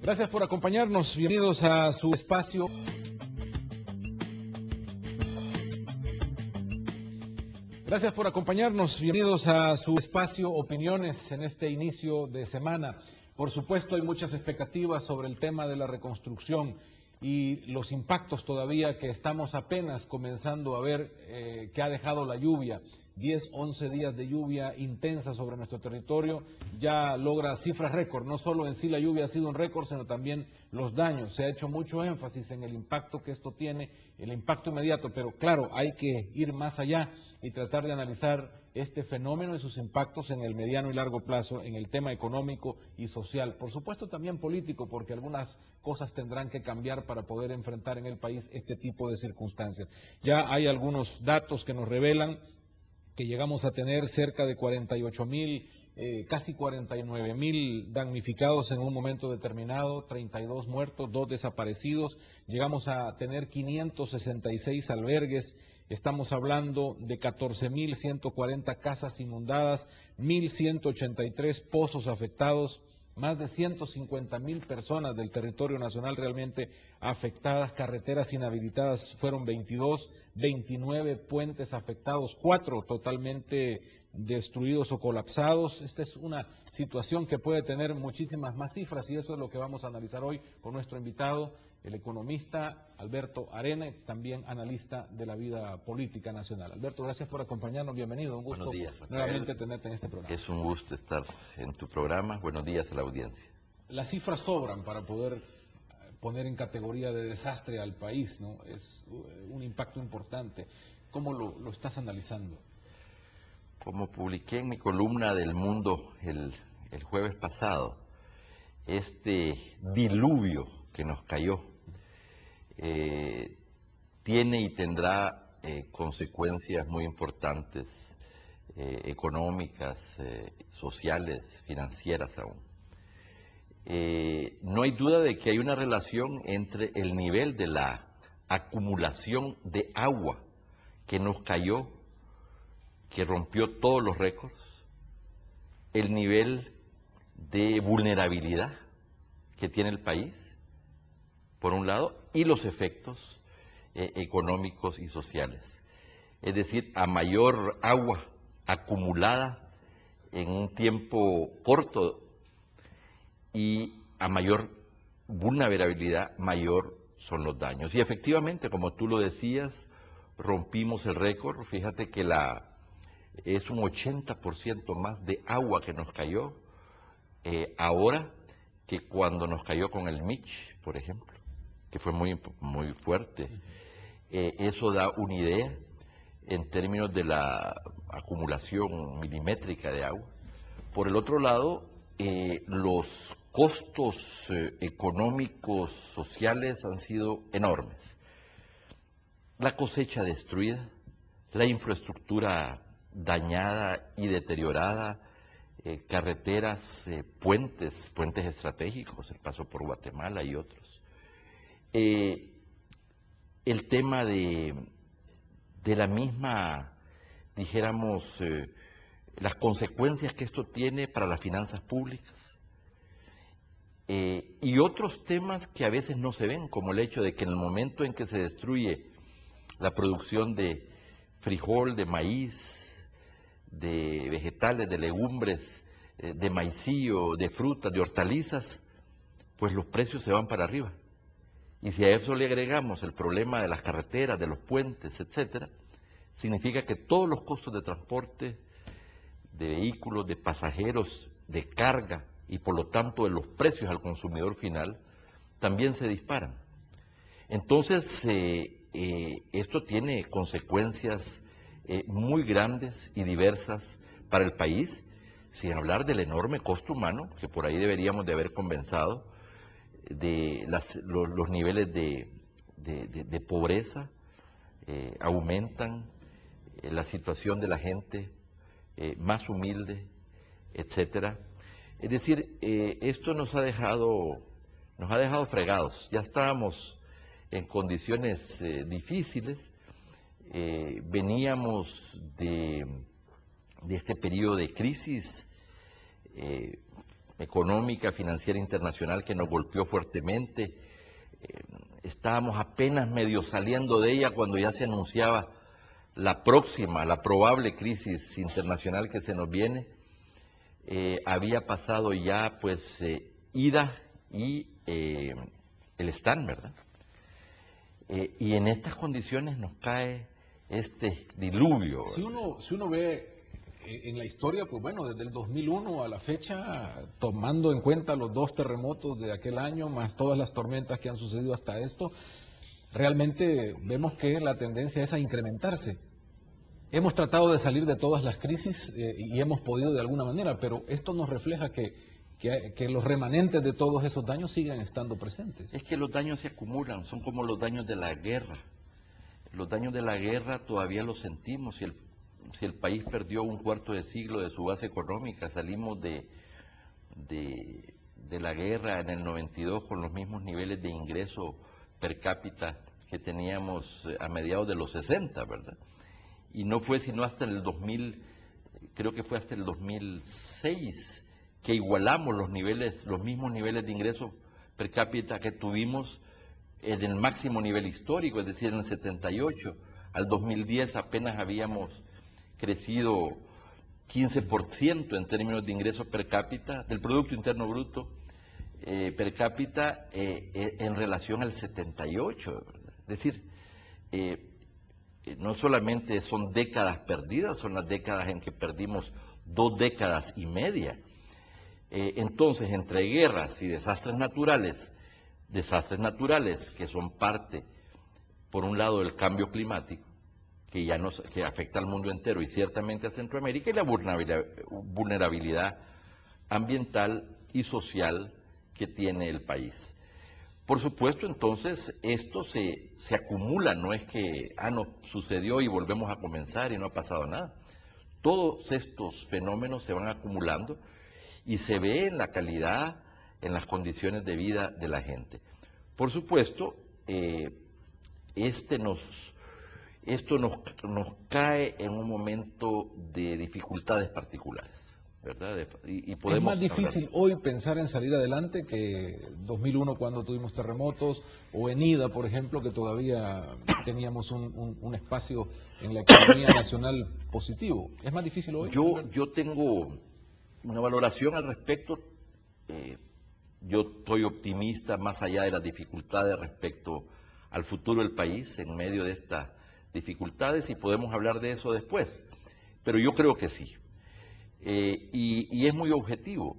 Gracias por acompañarnos. Bienvenidos a su espacio. Gracias por acompañarnos. Bienvenidos a su espacio Opiniones en este inicio de semana. Por supuesto, hay muchas expectativas sobre el tema de la reconstrucción y los impactos todavía que estamos apenas comenzando a ver que ha dejado la lluvia. 10, 11 días de lluvia intensa sobre nuestro territorio ya logra cifras récord. No solo en sí la lluvia ha sido un récord, sino también los daños. Se ha hecho mucho énfasis en el impacto que esto tiene, el impacto inmediato, pero claro, hay que ir más allá y tratar de analizar este fenómeno y sus impactos en el mediano y largo plazo, en el tema económico y social. Por supuesto también político, porque algunas cosas tendrán que cambiar para poder enfrentar en el país este tipo de circunstancias. Ya hay algunos datos que nos revelan que llegamos a tener cerca de 48,000, casi 49,000 damnificados en un momento determinado, 32 muertos, 2 desaparecidos, llegamos a tener 566 albergues, estamos hablando de 14,140 casas inundadas, 1,183 pozos afectados, más de 150,000 personas del territorio nacional realmente afectadas, carreteras inhabilitadas fueron 22, 29 puentes afectados, 4 totalmente destruidos o colapsados. Esta es una situación que puede tener muchísimas más cifras y eso es lo que vamos a analizar hoy con nuestro invitado, el economista Alberto Arena, también analista de la vida política nacional. Alberto, gracias por acompañarnos, bienvenido, un gusto. Buenos días, Rafael. Nuevamente tenerte en este programa. Es un gusto estar en tu programa. Buenos días a la audiencia. Las cifras sobran para poder poner en categoría de desastre al país, ¿no? Es un impacto importante. ¿Cómo lo estás analizando? Como publiqué en mi columna del Mundo el jueves pasado, este diluvio que nos cayó tiene y tendrá consecuencias muy importantes, económicas, sociales, financieras aún. No hay duda de que hay una relación entre el nivel de la acumulación de agua que nos cayó, que rompió todos los récords, el nivel de vulnerabilidad que tiene el país, por un lado, y los efectos económicos y sociales. Es decir, a mayor agua acumulada en un tiempo corto y a mayor vulnerabilidad, mayor son los daños. Y efectivamente, como tú lo decías, rompimos el récord. Fíjate que es un 80% más de agua que nos cayó ahora que cuando nos cayó con el Mitch, por ejemplo, que fue muy fuerte. Eso da una idea en términos de la acumulación milimétrica de agua. Por el otro lado, los costos económicos, sociales han sido enormes. La cosecha destruida, la infraestructura dañada y deteriorada, carreteras, puentes estratégicos, el paso por Guatemala y otros. El tema de la misma, dijéramos, las consecuencias que esto tiene para las finanzas públicas y otros temas que a veces no se ven, como el hecho de que en el momento en que se destruye la producción de frijol, de maíz, de vegetales, de legumbres, de maicillo, de frutas, de hortalizas, pues los precios se van para arriba. Y si a eso le agregamos el problema de las carreteras, de los puentes, etcétera, significa que todos los costos de transporte, de vehículos, de pasajeros, de carga y por lo tanto de los precios al consumidor final, también se disparan. Entonces, esto tiene consecuencias muy grandes y diversas para el país, sin hablar del enorme costo humano, que por ahí deberíamos de haber conversado, de los niveles de pobreza aumentan, la situación de la gente más humilde, etcétera. Es decir, esto nos ha dejado fregados. Ya estábamos en condiciones difíciles, veníamos de este periodo de crisis económica, financiera internacional que nos golpeó fuertemente. Estábamos apenas medio saliendo de ella cuando ya se anunciaba la próxima, la probable crisis internacional que se nos viene. Había pasado ya pues Ida y el Stan, ¿verdad? Y en estas condiciones nos cae este diluvio. Si uno ve en la historia, pues bueno, desde el 2001 a la fecha, tomando en cuenta los 2 terremotos de aquel año, más todas las tormentas que han sucedido hasta esto, realmente vemos que la tendencia es a incrementarse. Hemos tratado de salir de todas las crisis y hemos podido de alguna manera, pero esto nos refleja que los remanentes de todos esos daños siguen estando presentes. Es que los daños se acumulan, son como los daños de la guerra. Los daños de la guerra todavía los sentimos. Si el país perdió un cuarto de siglo de su base económica, salimos de la guerra en el 92 con los mismos niveles de ingreso per cápita que teníamos a mediados de los 60, ¿verdad? Y no fue sino hasta el 2000, creo que fue hasta el 2006, que igualamos los mismos niveles de ingreso per cápita que tuvimos en el máximo nivel histórico, es decir, en el 78. Al 2010 apenas habíamos crecido 15% en términos de ingresos per cápita, del Producto Interno Bruto per cápita en relación al 78. ¿Verdad? Es decir, no solamente son décadas perdidas, son las décadas en que perdimos 2 décadas y media. Entonces, entre guerras y desastres naturales que son parte, por un lado, del cambio climático, que afecta al mundo entero y ciertamente a Centroamérica, y la vulnerabilidad ambiental y social que tiene el país. Por supuesto, entonces, esto se acumula, no es que, no, sucedió y volvemos a comenzar y no ha pasado nada. Todos estos fenómenos se van acumulando y se ve en la calidad, en las condiciones de vida de la gente. Por supuesto, esto nos cae en un momento de dificultades particulares, ¿verdad? Y podemos es más difícil hoy pensar en salir adelante que 2001 cuando tuvimos terremotos, o en Ida, por ejemplo, que todavía teníamos un espacio en la economía nacional positivo. ¿Es más difícil hoy? Yo tengo una valoración al respecto. Yo estoy optimista más allá de las dificultades respecto al futuro del país en medio de estas dificultades, y podemos hablar de eso después. Pero yo creo que sí. Y es muy objetivo.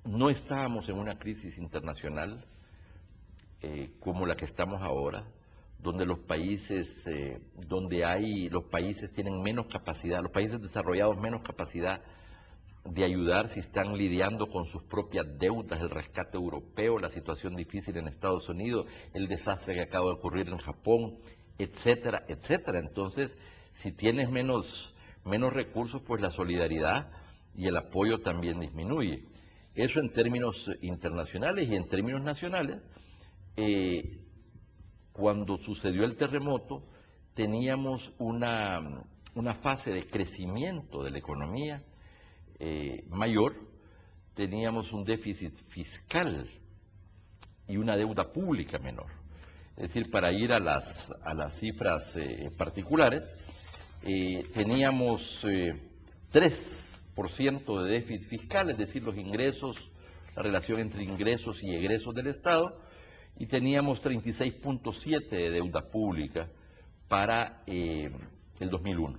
No estábamos en una crisis internacional como la que estamos ahora, donde los países tienen menos capacidad, los países desarrollados menos capacidad de ayudar si están lidiando con sus propias deudas, el rescate europeo, la situación difícil en Estados Unidos, el desastre que acaba de ocurrir en Japón, etcétera, etcétera. Entonces, si tienes menos recursos, pues la solidaridad y el apoyo también disminuye. Eso en términos internacionales, y en términos nacionales. Cuando sucedió el terremoto, teníamos una fase de crecimiento de la economía mayor, teníamos un déficit fiscal y una deuda pública menor. Es decir, para ir a las cifras particulares, teníamos 3% de déficit fiscal, es decir, los ingresos, la relación entre ingresos y egresos del Estado, y teníamos 36.7 de deuda pública para el 2001.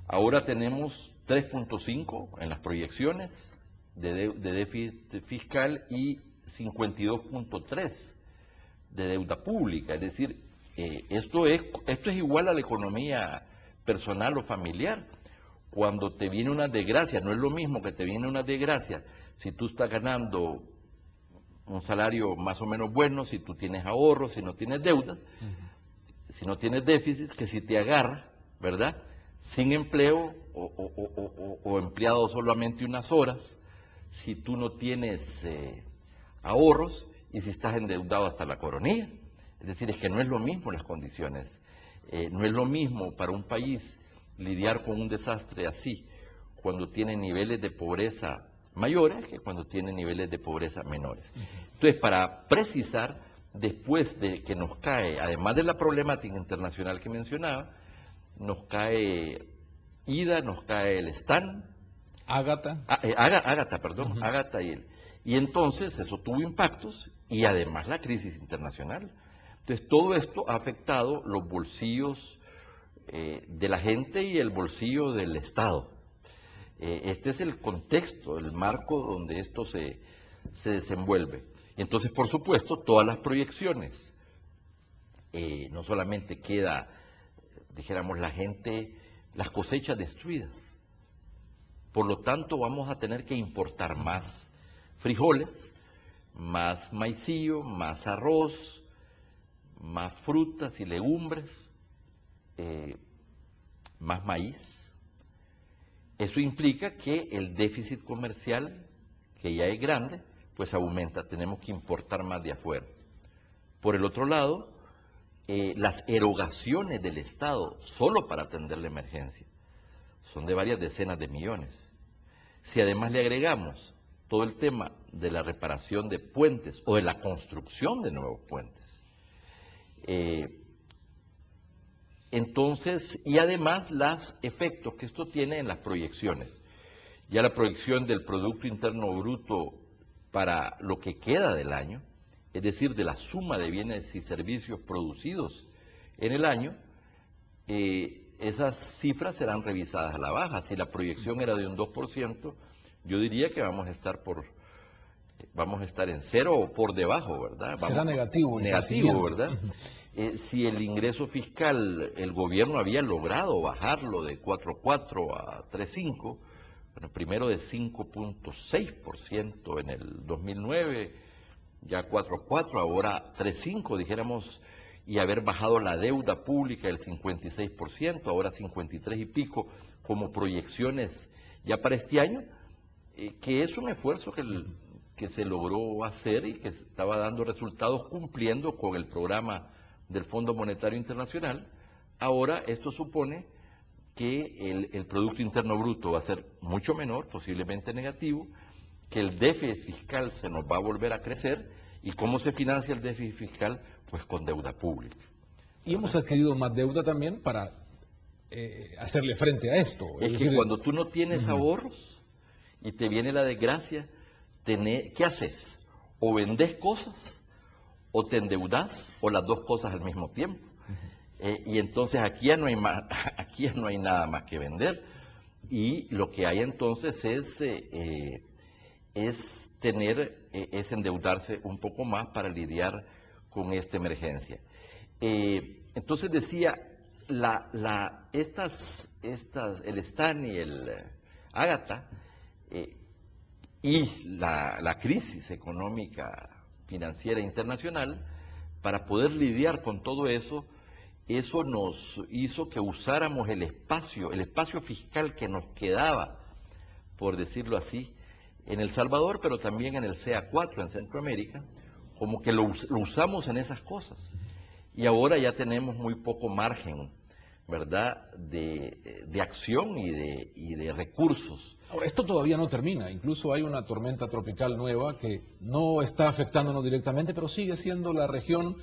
Ahora tenemos 3.5 en las proyecciones de déficit fiscal y 52.3 de deuda pública. Es decir, esto es igual a la economía personal o familiar. Cuando te viene una desgracia, no es lo mismo que te viene una desgracia si tú estás ganando un salario más o menos bueno, si tú tienes ahorros, si no tienes deuda, si no tienes déficit, que si te agarra, ¿verdad?, sin empleo o empleado solamente unas horas, si tú no tienes ahorros y si estás endeudado hasta la coronilla. Es decir, es que no es lo mismo las condiciones. No es lo mismo para un país lidiar con un desastre así, cuando tiene niveles de pobreza mayores que cuando tienen niveles de pobreza menores. Entonces, para precisar, después de que nos cae, además de la problemática internacional que mencionaba, nos cae IDA, nos cae el STAN, Ágata. Ágata, perdón, Ágata y entonces eso tuvo impactos y además la crisis internacional. Entonces todo esto ha afectado los bolsillos de la gente y el bolsillo del Estado. Este es el contexto, el marco donde esto se desenvuelve. Entonces, por supuesto, todas las proyecciones, no solamente queda, dijéramos, la gente, las cosechas destruidas. Por lo tanto, vamos a tener que importar más frijoles, más maicillo, más arroz, más frutas y legumbres, más maíz. Eso implica que el déficit comercial, que ya es grande, pues aumenta, tenemos que importar más de afuera. Por el otro lado, las erogaciones del Estado solo para atender la emergencia son de varias decenas de millones. Si además le agregamos todo el tema de la reparación de puentes o de la construcción de nuevos puentes, entonces, y además los efectos que esto tiene en las proyecciones. Ya la proyección del Producto Interno Bruto para lo que queda del año, es decir, de la suma de bienes y servicios producidos en el año, esas cifras serán revisadas a la baja. Si la proyección era de un 2%, yo diría que vamos a estar en cero o por debajo, ¿verdad? Será negativo. Negativo, ¿verdad? Si el ingreso fiscal, el gobierno había logrado bajarlo de 4.4 a 3.5, bueno, primero de 5.6% en el 2009, ya 4.4, ahora 3.5, dijéramos, y haber bajado la deuda pública del 56%, ahora 53 y pico, como proyecciones ya para este año, que es un esfuerzo que se logró hacer y que estaba dando resultados cumpliendo con el programa del Fondo Monetario Internacional. Ahora esto supone que el Producto Interno Bruto va a ser mucho menor, posiblemente negativo, que el déficit fiscal se nos va a volver a crecer. ¿Y cómo se financia el déficit fiscal? Pues con deuda pública. Y hemos adquirido más deuda también para hacerle frente a esto. Es decir, que cuando tú no tienes ahorros y te viene la desgracia, ¿qué haces? O vendes cosas, o te endeudas, o las dos cosas al mismo tiempo. Y entonces aquí ya no hay nada más que vender. Y lo que hay entonces es endeudarse un poco más para lidiar con esta emergencia. Entonces decía, el STAN y el Ágata y la crisis económica financiera internacional, para poder lidiar con todo eso, eso nos hizo que usáramos el espacio fiscal que nos quedaba, por decirlo así, en El Salvador, pero también en el CA4, en Centroamérica, como que lo usamos en esas cosas. Y ahora ya tenemos muy poco margen, ¿verdad?, de acción y de recursos. Ahora, esto todavía no termina. Incluso hay una tormenta tropical nueva que no está afectándonos directamente, pero sigue siendo la región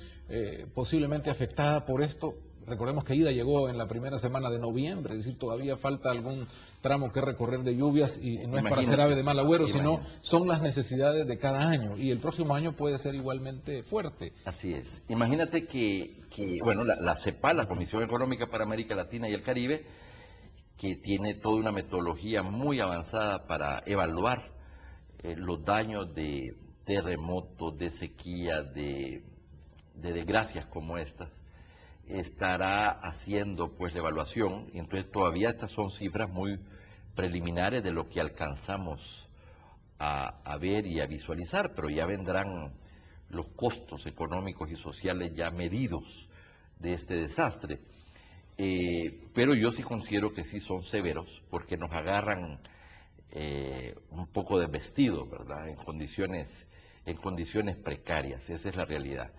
posiblemente afectada por esto. Recordemos que Ida llegó en la primera semana de noviembre, es decir, todavía falta algún tramo que recorrer de lluvias y no es para ser ave de mal agüero, sino son las necesidades de cada año y el próximo año puede ser igualmente fuerte. Así es. Imagínate que bueno, la CEPAL, la Comisión Económica para América Latina y el Caribe, que tiene toda una metodología muy avanzada para evaluar los daños de terremotos, de sequía, de desgracias como estas, estará haciendo pues la evaluación, y entonces todavía estas son cifras muy preliminares de lo que alcanzamos a ver y a visualizar, pero ya vendrán los costos económicos y sociales ya medidos de este desastre. Pero yo sí considero que sí son severos, porque nos agarran un poco desvestidos, ¿verdad?, en condiciones precarias, esa es la realidad.